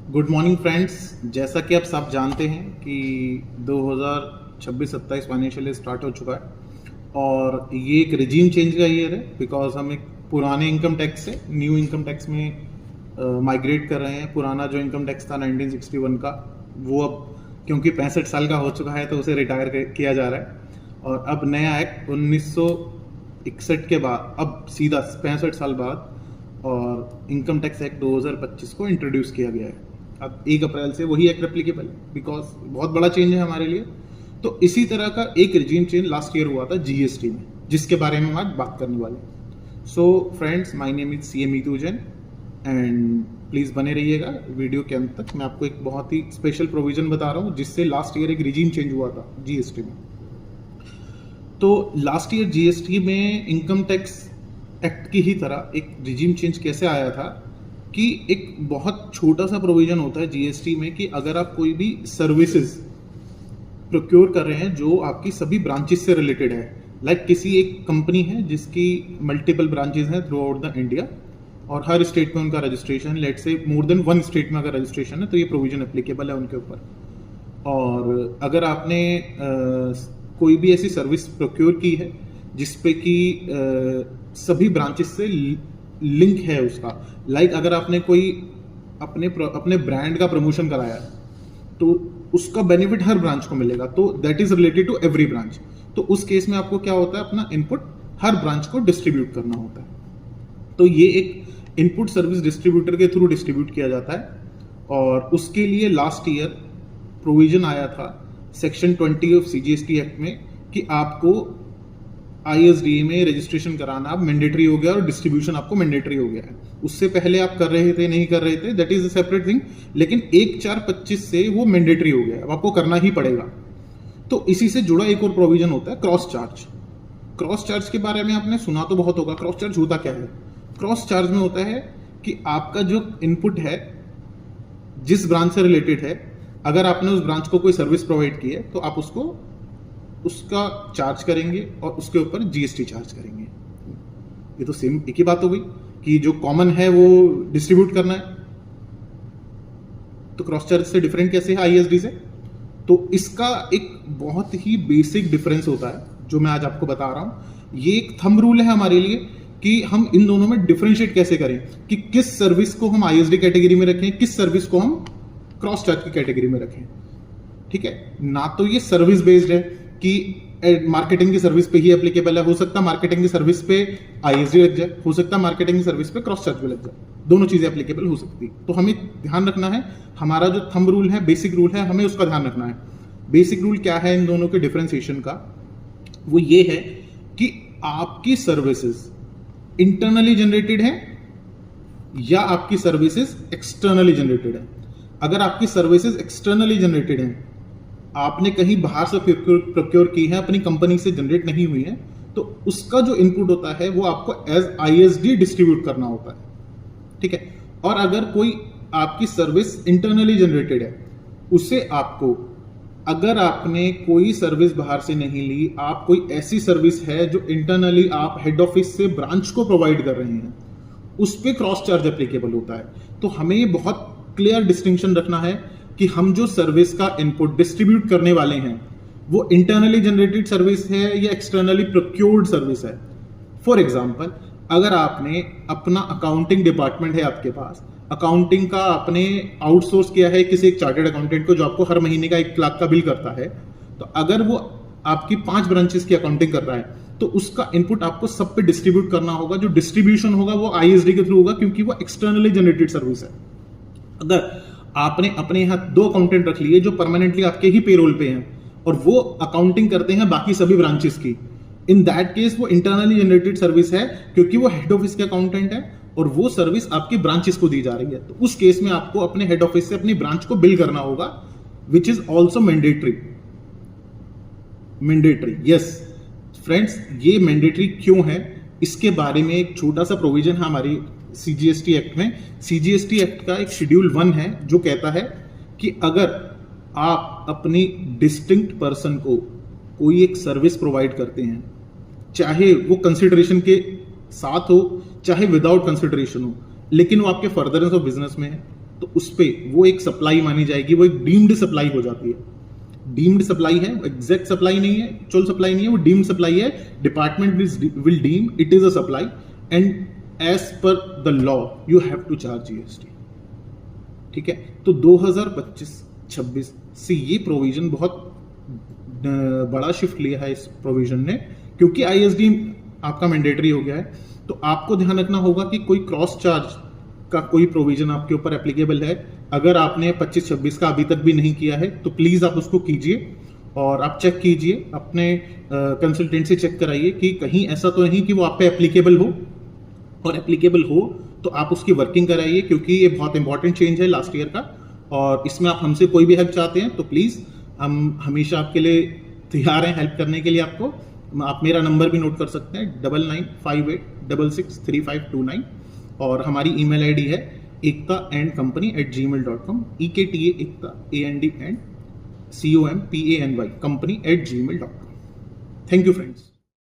Good morning friends. जैसा कि आप सब जानते हैं कि 2026-27 फाइनेंशियल ईयर स्टार्ट हो चुका है और ये एक रिजीम चेंज का ईयर है बिकॉज हम एक पुराने इनकम टैक्स से न्यू इनकम टैक्स में माइग्रेट कर रहे हैं। पुराना जो इनकम टैक्स था 1961 का, वो अब क्योंकि 65 साल का हो चुका है तो उसे रिटायर किया जा रहा है और अब नया एक्ट 1961 के बाद अब सीधा 65 साल बाद और इनकम टैक्स एक्ट 2025 को इंट्रोड्यूस किया गया है। अब 1 अप्रैल से वही एक्ट एप्लीकेबल है बिकॉज बहुत बड़ा चेंज है हमारे लिए। तो इसी तरह का एक रिजीम चेंज लास्ट ईयर हुआ था जीएसटी में, जिसके बारे में हम आज बात करने वाले हैं। So friends, my name is CA Meetu Jain and please बने रहिएगा वीडियो के अंत तक। मैं आपको एक बहुत ही स्पेशल प्रोविजन बता रहा हूँ जिससे लास्ट ईयर एक रिजीम चेंज हुआ था जीएसटी में। तो लास्ट ईयर जीएसटी में इनकम टैक्स एक्ट की ही तरह एक रिजीम चेंज कैसे आया था कि एक बहुत छोटा सा प्रोविजन होता है जीएसटी में कि अगर आप कोई भी सर्विसेज प्रोक्योर कर रहे हैं जो आपकी सभी ब्रांचेस से रिलेटेड है, लाइक किसी एक कंपनी है जिसकी मल्टीपल ब्रांचेस हैं थ्रू आउट द इंडिया और हर स्टेट में उनका रजिस्ट्रेशन, लेट से मोर देन 1 स्टेट में अगर रजिस्ट्रेशन है तो ये प्रोविजन एप्लीकेबल है उनके ऊपर। और अगर आपने कोई भी ऐसी सर्विस प्रोक्योर की है जिसपे कि सभी ब्रांचेस से लिंक है उसका, लाइक अगर आपने कोई अपने ब्रांड का प्रमोशन कराया तो उसका बेनिफिट हर ब्रांच को मिलेगा, तो that is related to every branch. तो उस केस में आपको क्या होता है, अपना इनपुट हर ब्रांच को डिस्ट्रीब्यूट करना होता है। तो ये एक इनपुट सर्विस डिस्ट्रीब्यूटर के थ्रू डिस्ट्रीब्यूट किया जाता है और उसके लिए लास्ट ईयर प्रोविजन आया था सेक्शन 20 ऑफ CGST एक्ट में कि आपको ISDA में रजिस्ट्रेशन कराना अब मैंडेटरी हो गया और डिस्ट्रीब्यूशन आपको मैंडेटरी हो गया है। उससे पहले आप कर रहे थे, नहीं कर रहे थे, that is a separate thing, लेकिन 1/4/25 से वो मैंडेटरी हो गया, अब आपको करना ही पड़ेगा। तो इसी से जुड़ा एक और प्रोविजन होता है क्रॉस चार्ज। क्रॉस चार्ज के बारे में आपने सुना तो बहुत होगा। क्रॉस चार्ज होता क्या है? क्रॉस चार्ज में होता है कि आपका जो इनपुट है जिस ब्रांच से रिलेटेड है, अगर आपने उस ब्रांच को कोई सर्विस प्रोवाइड की है तो आप उसका चार्ज करेंगे और उसके ऊपर GST चार्ज करेंगे। ये तो सेम एक ही बात हो गई कि जो कॉमन है वो डिस्ट्रीब्यूट करना है। तो क्रॉस चार्ज से डिफरेंट कैसे है ISD से? तो इसका एक बहुत ही बेसिक डिफरेंस होता है जो मैं आज आपको बता रहा हूं। ये एक थंब रूल है हमारे लिए कि हम इन दोनों में डिफरेंशिएट कैसे करें कि किस सर्विस को हम ISD कैटेगरी में रखें, किस सर्विस को हम क्रॉस चार्ज की कैटेगरी में रखें। ठीक है ना? तो ये सर्विस बेस्ड है कि मार्केटिंग की सर्विस पे ही एप्लीकेबल है। हो सकता है मार्केटिंग की सर्विस पे ISD लग जाए, हो सकता है मार्केटिंग की सर्विस पे क्रॉस चार्ज भी लग जाए, दोनों चीजें एप्लीकेबल हो सकती है। तो हमें ध्यान रखना है, हमारा जो थंब रूल है, बेसिक रूल है, हमें उसका ध्यान रखना है। बेसिक रूल क्या है इन दोनों के डिफरेंशिएशन का? वो ये है कि आपकी सर्विसेज इंटरनली जनरेटेड है या आपकी सर्विसेज एक्सटर्नली जनरेटेड है। अगर आपकी सर्विसेज एक्सटर्नली जनरेटेड है, आपने कहीं बाहर से प्रोक्योर की है, अपनी कंपनी से जनरेट नहीं हुई है, तो उसका जो इनपुट होता है वो आपको एज ISD डिस्ट्रीब्यूट करना होता है। ठीक है? और अगर कोई आपकी सर्विस इंटरनली जनरेटेड है, उसे आपको, अगर आपने कोई सर्विस बाहर से नहीं ली, आप कोई ऐसी सर्विस है जो इंटरनली आप हेड ऑफिस से ब्रांच को प्रोवाइड कर रहे हैं, उस पर क्रॉस चार्ज एप्लीकेबल होता है। तो हमें ये बहुत क्लियर डिस्टिंक्शन रखना है कि हम जो सर्विस का इनपुट डिस्ट्रीब्यूट करने वाले हैं वो इंटरनली जनरेटेड सर्विस है या एक्सटर्नली प्रोक्योर्ड सर्विस है। फॉर एग्जांपल, अगर आपने अपना अकाउंटिंग डिपार्टमेंट है, आपके पास अकाउंटिंग का आपने आउटसोर्स किया है किसी एक चार्टर्ड अकाउंटेंट को जो आपको हर महीने का 1 लाख का बिल करता है, तो अगर वो आपकी 5 ब्रांचेस की अकाउंटिंग कर रहा है तो उसका इनपुट आपको सब पे डिस्ट्रीब्यूट करना होगा। जो डिस्ट्रीब्यूशन होगा वो ISD के थ्रू होगा क्योंकि वो एक्सटर्नली जनरेटेड सर्विस है। अगर आपने अपने यहां 2 अकाउंटेंट रख लिए जो परमानेंटली आपके ही पेरोल पे हैं और वो अकाउंटिंग करते हैं बाकी सभी ब्रांचेस की, इन दैट केस वो इंटरनली जनरेटेड सर्विस है क्योंकि वो हेड ऑफिस के अकाउंटेंट है और वो सर्विस आपकी ब्रांचेस को दी जा रही है। तो उस केस में आपको अपने हेड ऑफिस से अपनी ब्रांच को बिल करना होगा, which is also mandatory. Yes friends, ये मैंडेटरी क्यों है इसके बारे में एक छोटा सा प्रोविजन है हमारी CGST एक्ट में। CGST एक्ट का एक शेड्यूल 1 है जो कहता है कि अगर आप अपनी डिस्टिंक्ट पर्सन को कोई एक सर्विस प्रोवाइड करते हैं, चाहे वो कंसिडरेशन के साथ हो चाहे विदाउट कंसिडरेशन हो, लेकिन वो आपके फर्दरेंस ऑफ बिजनेस में है, तो उस पर वो एक सप्लाई मानी जाएगी, वो एक डीम्ड सप्लाई हो जाती है। डीम्ड सप्लाई है, एग्जैक्ट सप्लाई नहीं है, एक्चुअल सप्लाई नहीं है, वो डीम्ड सप्लाई है। Department will deem it is a supply and as per the law you have to charge GST. ठीक है, तो 2025-26 से ये प्रोविजन बहुत बड़ा शिफ्ट लिया है इस प्रोविजन ने, क्योंकि आईएसडी आपका मैंडेटरी हो गया है। तो आपको ध्यान रखना होगा कि कोई क्रॉस चार्ज का कोई प्रोविजन आपके ऊपर एप्लीकेबल है। अगर आपने 25-26 का अभी तक भी नहीं किया है तो प्लीज आप उसको कीजिए और आप चेक कीजिए, अपने कंसल्टेंट से चेक कराइए कि कहीं ऐसा तो नहीं कि वो आप पे एप्लीकेबल हो, और एप्लीकेबल हो तो आप उसकी वर्किंग कराइए, क्योंकि ये बहुत इंपॉर्टेंट चेंज है लास्ट ईयर का। और इसमें आप हमसे कोई भी हेल्प चाहते हैं तो प्लीज हम हमेशा आपके लिए तैयार हैं हेल्प करने के लिए। आपको आप मेरा नंबर भी नोट कर सकते हैं 9958663529, और हमारी ईमेल आईडी है ekta&company@gmail.com, EKTA ekta and company@gmail.com। Thank you friends.